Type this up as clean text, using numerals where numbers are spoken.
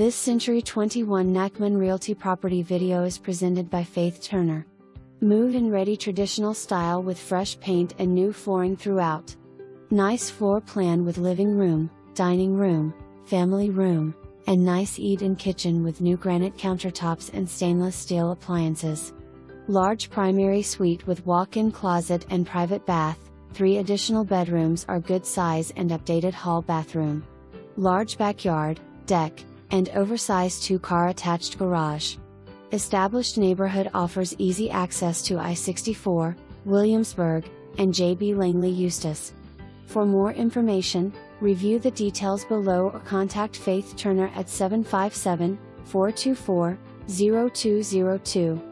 This Century 21 Nachman Realty property video is presented by Faith Turner. Move-in ready traditional style with fresh paint and new flooring throughout. Nice floor plan with living room, dining room, family room, and nice eat-in kitchen with new granite countertops and stainless steel appliances. Large primary suite with walk-in closet and private bath, 3 additional bedrooms are good size and updated hall bathroom. Large backyard, deck, and oversized 2-car attached garage. Established neighborhood offers easy access to I-64, Williamsburg, and JB Langley-Eustis. For more information, review the details below or contact Faith Turner at 757-424-0202.